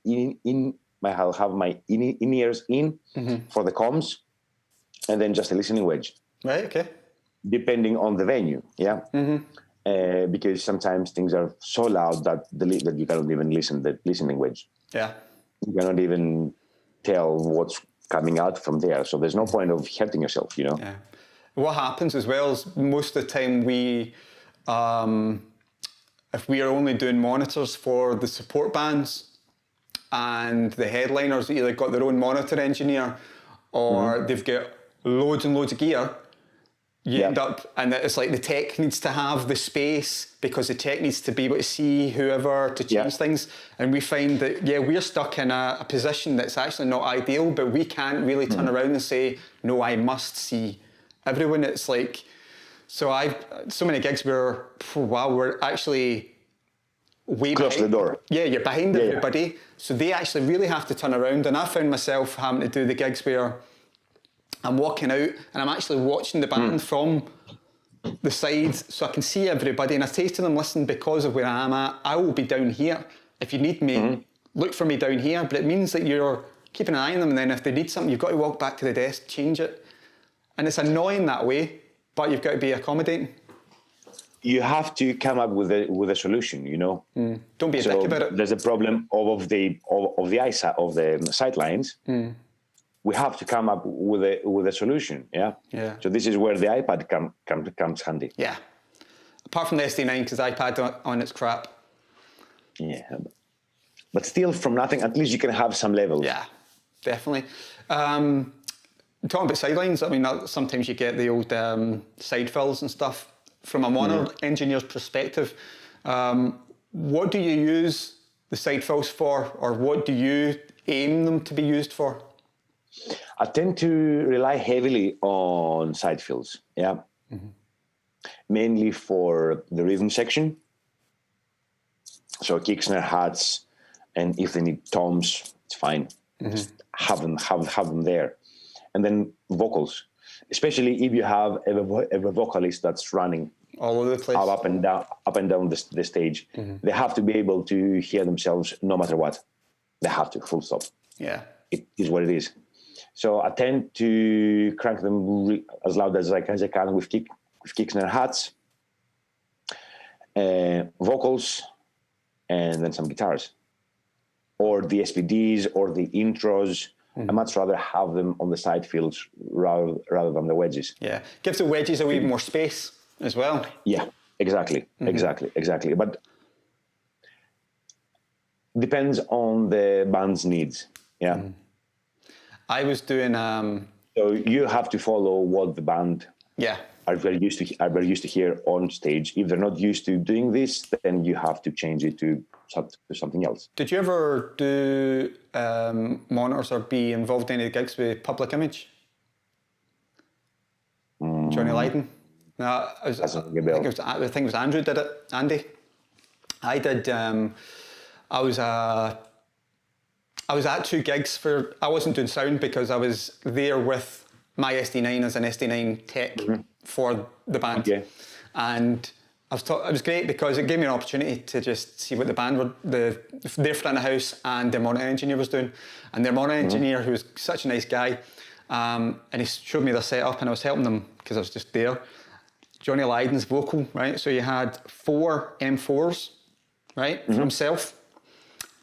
I'll have my in ears in for the comms, and then just a listening wedge. Right, okay. Depending on the venue, yeah. Because sometimes things are so loud that that you cannot even listen the listening wedge. Yeah. You cannot even tell what's coming out from there. So there's no point of hurting yourself, you know. Yeah. What happens as well is most of the time we, if we are only doing monitors for the support bands and the headliners either got their own monitor engineer or they've got loads and loads of gear, you end up, and it's like the tech needs to have the space because the tech needs to be able to see whoever to change things. And we find that, we're stuck in a position that's actually not ideal, but we can't really turn around and say, no, I must see everyone. It's like, so many gigs where, we're actually way Close behind. the door. Yeah, you're behind everybody. So they actually really have to turn around. And I found myself having to do the gigs where I'm walking out and I'm actually watching the band from the sides so I can see everybody. And I say to them, listen, because of where I am at, I will be down here. If you need me, look for me down here. But it means that you're keeping an eye on them. And then if they need something, you've got to walk back to the desk, change it. And it's annoying that way, but you've got to be accommodating. You have to come up with a solution, you know. Don't be a dick about it. There's a problem of the sidelines. We have to come up with a solution, yeah. So this is where the iPad comes handy. Yeah. Apart from the SD9, because iPad on its crap. Yeah, but still, from nothing, at least you can have some levels. Yeah, definitely. Talking about sidelines, I mean, sometimes you get the old side fills and stuff. From a monitor engineer's perspective, what do you use the side fills for, or what do you aim them to be used for? I tend to rely heavily on side fills, mainly for the rhythm section. So kick, snare, hats, and if they need toms, it's fine. Just have them there. And then vocals, especially if you have a vocalist that's running all over the place, up and down the stage. They have to be able to hear themselves no matter what. They have to, full stop. Yeah, it is what it is. So I tend to crank them as loud as I can with kicks and hats, vocals, and then some guitars, or the SPDs or the intros. I much rather have them on the side fields rather than the wedges. Yeah, gives the wedges a wee more space as well. Yeah, exactly. But depends on the band's needs. Yeah. I was doing. So you have to follow what the band are very used to hear on stage. If they're not used to doing this, then you have to change it to something else. Did you ever do monitors or be involved in any gigs with public image? Johnny Lydon. No, I think it was Andrew did it. Andy. I did. I was at two gigs for. I wasn't doing sound because I was there with my SD9 as an SD9 tech for the band, and it was great because it gave me an opportunity to just see what the band were, their front of house and their monitor engineer was doing, and their monitor engineer, who was such a nice guy, and he showed me their setup, and I was helping them because I was just there. Johnny Lydon's vocal, right? So you had 4 M4s, right, for himself.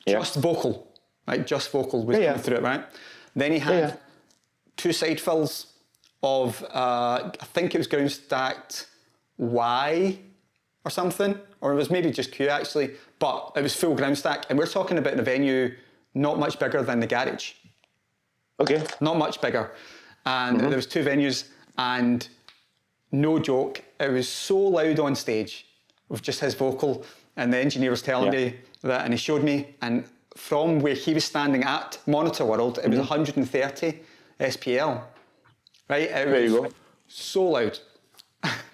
Just vocal, right? Just vocal was coming through it, right? Then he had 2 side fills of, I think it was ground stacked Y or something, or it was maybe just Q actually, but it was full ground stack. And we're talking about a venue not much bigger than the garage. Okay. Not much bigger. And there was 2 venues, and no joke, it was so loud on stage with just his vocal, and the engineer was telling me that, and he showed me, and from where he was standing at Monitor World, it was 130 SPL, right? There you go. So loud.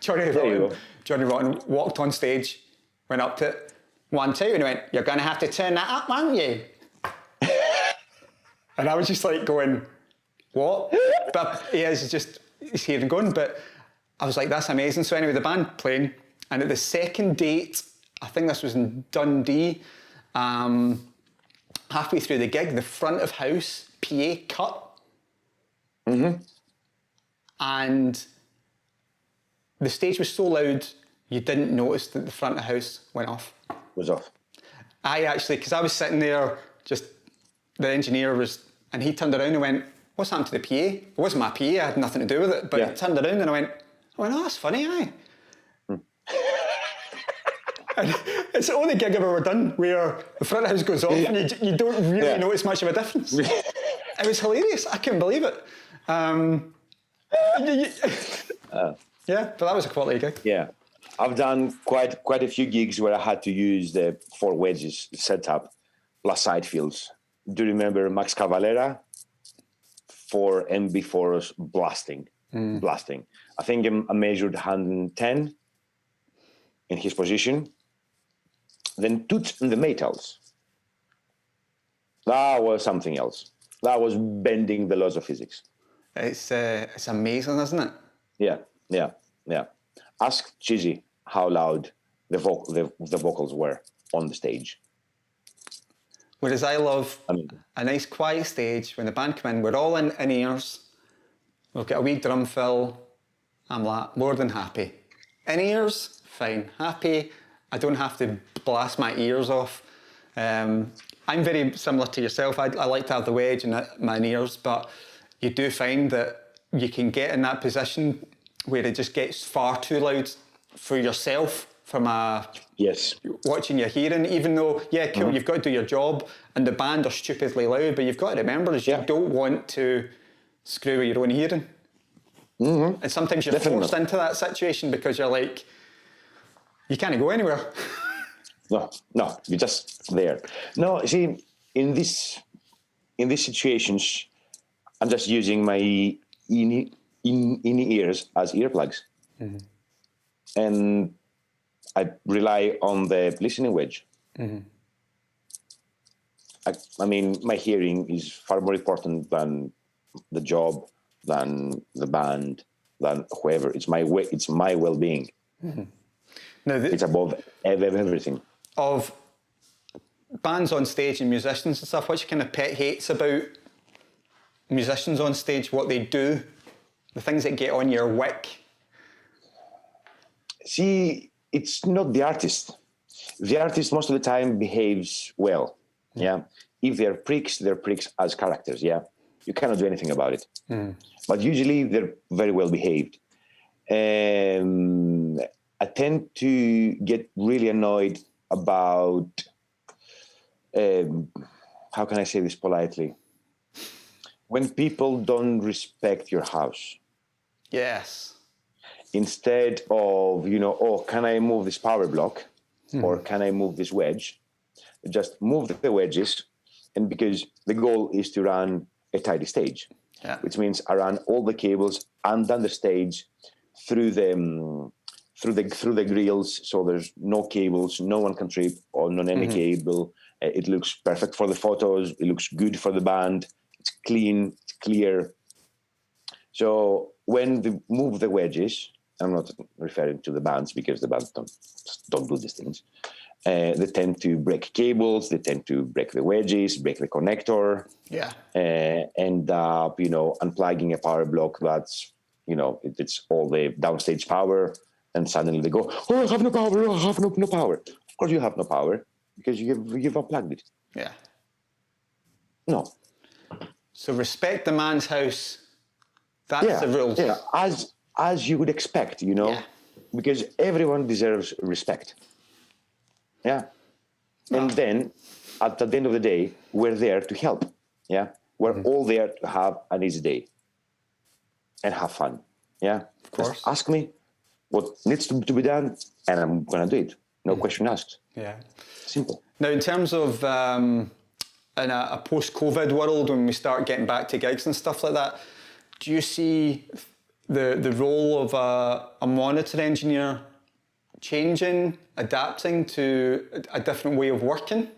Johnny Rotten walked on stage, went up to it, 1, 2, and he went, "You're going to have to turn that up, aren't you?" And I was just like going, "What?" But he's here and going, but I was like, that's amazing. So anyway, the band playing, and at the second date, I think this was in Dundee, halfway through the gig, the front of house PA cut. And the stage was so loud, you didn't notice that the front of house went off. Was off. I actually, because I was sitting there, just, the engineer was, and he turned around and went, "What's happened to the PA?" It wasn't my PA, I had nothing to do with it, but he turned around and I went, "Oh, that's funny, aye." And it's the only gig I've ever done where the front of house goes off and you don't really notice much of a difference. It was hilarious. I couldn't believe it. But that was a quality gig. Yeah. I've done quite a few gigs where I had to use the 4 Wedges setup plus side fields. Do you remember Max Cavalera? 4 MB4s blasting. I think I measured 110 in his position. Then Toots and the Metals. That was something else. That was bending the laws of physics. It's amazing, isn't it? Yeah. Ask Cheesy how loud the vocals were on the stage. Whereas I love a nice quiet stage when the band come in, we're all in ears. We've got a wee drum fill. I'm like, more than happy. In ears, fine. Happy. I don't have to blast my ears off. I'm very similar to yourself. I like to have the wedge in my ears, but you do find that you can get in that position where it just gets far too loud for yourself from watching your hearing, even though, cool, you've got to do your job and the band are stupidly loud, but you've got to remember is you don't want to screw with your own hearing. And sometimes you're forced into that situation because you're like, you can't go anywhere. No, you're just there. No, see, in these situations, I'm just using my in ears as earplugs. And I rely on the listening wedge. I mean, my hearing is far more important than the job, than the band, than whoever. It's my well-being. Now, it's above everything. Of bands on stage and musicians and stuff, what's your kind of pet hates about musicians on stage, what they do, the things that get on your wick? See, it's not the artist. The artist most of the time behaves well. If they're pricks as characters. You cannot do anything about it. But usually they're very well behaved. I tend to get really annoyed about, how can I say this politely? When people don't respect your house. Yes. Instead of, can I move this power block? Or can I move this wedge? Just move the wedges. And because the goal is to run a tidy stage, which means I run all the cables under the stage through the grills, so there's no cables, no one can trip on any cable. It looks perfect for the photos. It looks good for the band. It's clean, it's clear. So when they move the wedges, I'm not referring to the bands because the bands don't do these things. They tend to break cables. They tend to break the wedges, break the connector. Yeah. End up, unplugging a power block that's, it's all the downstage power. And suddenly they go, oh, I have no power. I have no power. Of course you have no power because you've unplugged it. Yeah. No. So respect the man's house. That's the rules. Yeah, as you would expect, because everyone deserves respect. Yeah. And then at the end of the day, we're there to help. Yeah. We're all there to have an easy day and have fun. Yeah. Of course. Just ask me what needs to be done, and I'm going to do it. No question asked. Yeah. Simple. Now, in terms of in a post-COVID world, when we start getting back to gigs and stuff like that, do you see the role of a monitor engineer changing, adapting to a different way of working?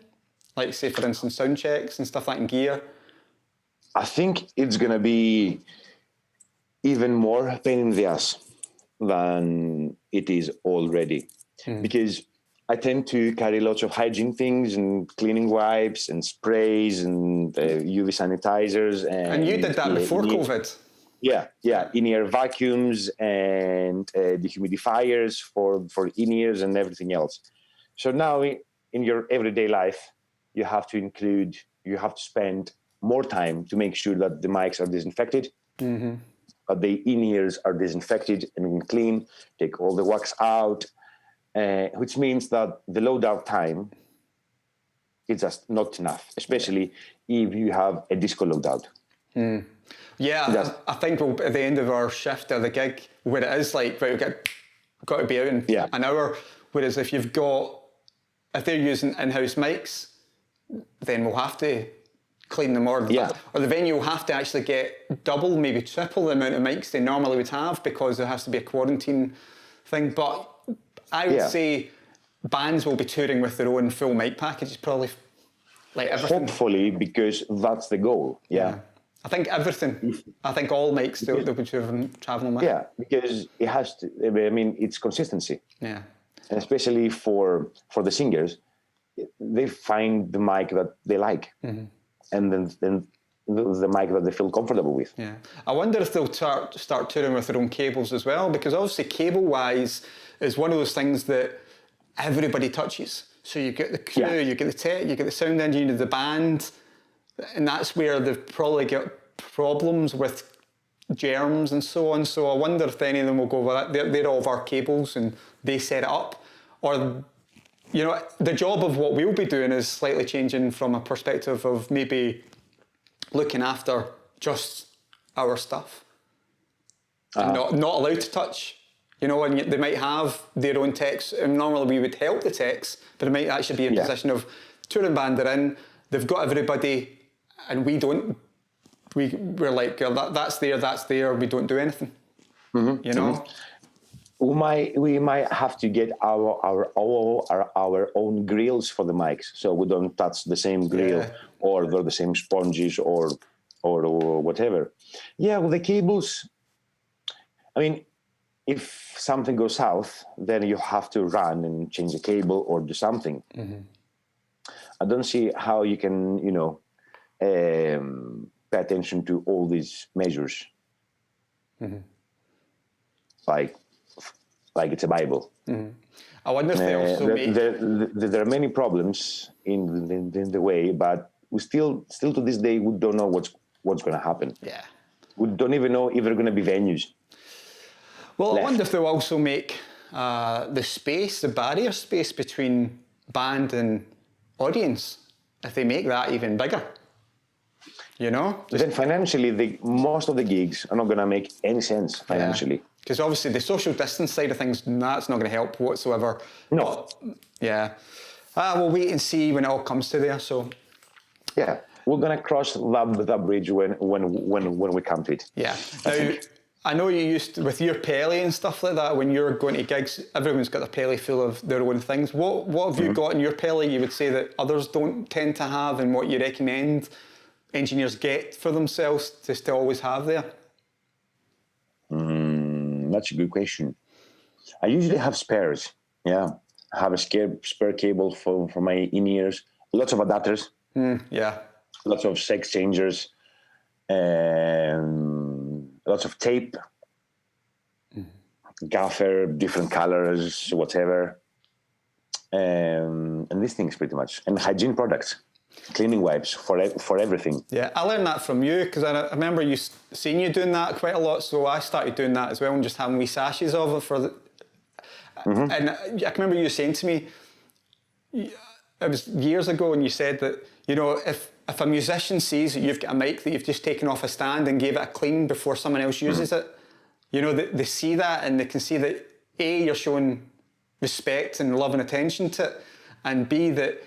Like, say, for instance, sound checks and stuff like in gear? I think it's going to be even more pain in the ass than it is already. Because I tend to carry lots of hygiene things and cleaning wipes and sprays and UV sanitizers. And you did that before COVID. Yeah. In-ear vacuums and dehumidifiers for in-ears and everything else. So now in your everyday life, you have to spend more time to make sure that the mics are disinfected. The in-ears are disinfected and clean, take all the wax out, which means that the loadout time is just not enough, especially if you have a disco loadout. Yeah, I think at the end of our shift or the gig, where it is like, right, we've got to be out in an hour, whereas if they're using in-house mics, then we'll have to clean them, or the venue will have to actually get double, maybe triple the amount of mics they normally would have because there has to be a quarantine thing. But I would say bands will be touring with their own full mic packages, probably, like everything. Hopefully, because that's the goal. Yeah. I think everything. I think all mics they'll be traveling with. Yeah, because it has to. I mean, it's consistency. Yeah. And especially for the singers, they find the mic that they like. And then the mic that they feel comfortable with. Yeah, I wonder if they'll start touring with their own cables as well, because obviously cable-wise is one of those things that everybody touches. So you get the crew, you get the tech, you get the sound engineer, the band, and that's where they've probably got problems with germs and so on. So I wonder if any of them will go, well, they're all of our cables and they set it up, or the job of what we'll be doing is slightly changing from a perspective of maybe looking after just our stuff and not allowed to touch. And they might have their own techs, and normally we would help the techs, but it might actually be in a position of touring band are in, they've got everybody, and we don't. We're like, that's there, we don't do anything. We might have to get our own grills for the mics, so we don't touch the same grill or the same sponges or whatever. Yeah, with the cables, I mean, if something goes south, then you have to run and change the cable or do something. I don't see how you can, pay attention to all these measures. Like it's a Bible. I wonder if they also there are many problems in the way, but we still to this day we don't know what's going to happen. Yeah, we don't even know if there are going to be venues. Well, left. I wonder if they'll also make the barrier space between band and audience, if they make that even bigger. Then financially, most of the gigs are not going to make any sense financially. Because obviously the social distance side of things, that's not going to help whatsoever. No. But, we'll wait and see when it all comes to there. So. Yeah, we're going to cross that bridge when we come to it. Yeah. Now, I know you used to, with your pelly and stuff like that, when you're going to gigs, everyone's got their pelly full of their own things. What have you got in your pelly you would say that others don't tend to have, and what you recommend engineers get for themselves just to always have there? That's a good question. I usually have spares. Yeah. I have a spare cable for my in-ears, lots of adapters. Yeah. Lots of sex changers, lots of tape, gaffer, different colors, whatever. And these things pretty much. And hygiene products, cleaning wipes for everything. Yeah, I learned that from you because I remember seeing you doing that quite a lot. So I started doing that as well and just having wee sachets of it for the... And I can remember you saying to me, it was years ago, and you said that, if a musician sees that you've got a mic that you've just taken off a stand and gave it a clean before someone else uses it, they see that and they can see that A, you're showing respect and love and attention to it, and B, that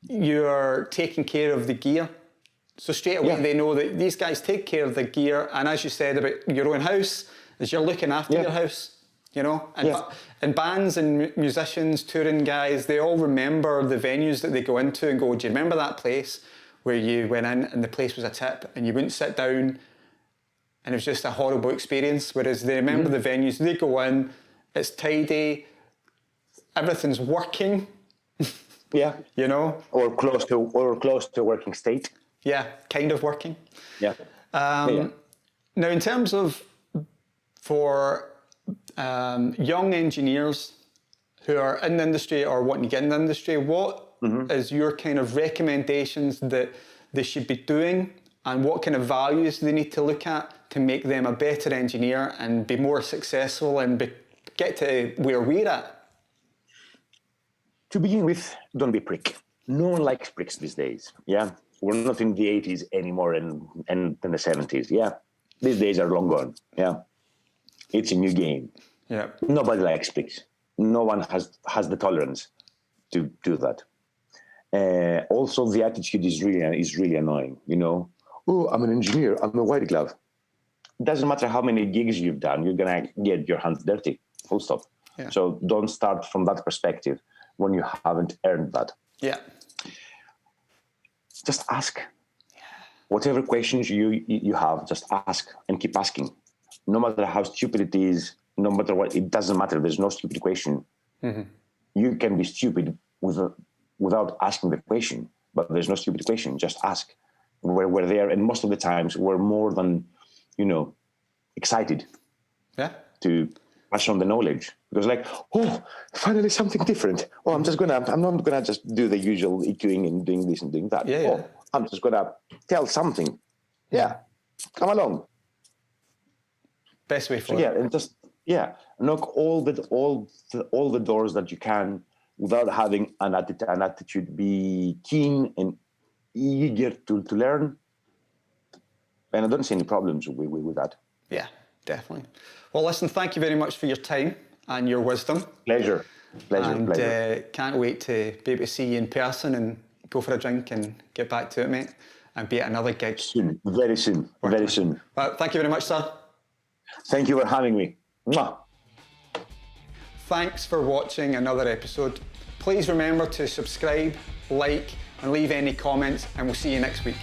you're taking care of the gear. So straight away they know that these guys take care of the gear, and as you said about your own house, is you're looking after your house. And bands and musicians, touring guys, they all remember the venues that they go into and go, do you remember that place where you went in and the place was a tip and you wouldn't sit down and it was just a horrible experience? Whereas they remember the venues, they go in, it's tidy, everything's working. Or close to working state. Yeah, kind of working. Yeah. Now, in terms of for young engineers who are in the industry or wanting to get in the industry, what is your kind of recommendations that they should be doing, and what kind of values they need to look at to make them a better engineer and be more successful and get to where we're at? To begin with, don't be a prick. No one likes pricks these days. Yeah, we're not in the 80s anymore and in the 70s. Yeah, these days are long gone. Yeah, it's a new game. Yeah, nobody likes pricks. No one has the tolerance to do that. Also, the attitude is really annoying. Oh, I'm an engineer. I'm a white glove. It doesn't matter how many gigs you've done. You're gonna get your hands dirty. Full stop. Yeah. So don't start from that perspective when you haven't earned that. Yeah. Just ask. Whatever questions you have, just ask and keep asking. No matter how stupid it is, no matter what, it doesn't matter. There's no stupid question. You can be stupid without asking the question, but there's no stupid question. Just ask. We're there, and most of the times we're more than, excited to pass on the knowledge. Because oh, finally something different. Oh, I'm not gonna just do the usual EQing and doing this and doing that. Yeah. I'm just gonna tell something. Yeah, come along. Best way forward. Yeah, and just knock all the doors that you can without having an attitude. Be keen and eager to learn. And I don't see any problems with that. Yeah, definitely. Well, listen, thank you very much for your time and your wisdom. Pleasure. Can't wait to be able to see you in person and go for a drink and get back to it, mate, and be at another gig. Soon, very soon, very soon. Well, thank you very much, sir. Thank you for having me. Mwah. Thanks for watching another episode. Please remember to subscribe, like, and leave any comments, and we'll see you next week.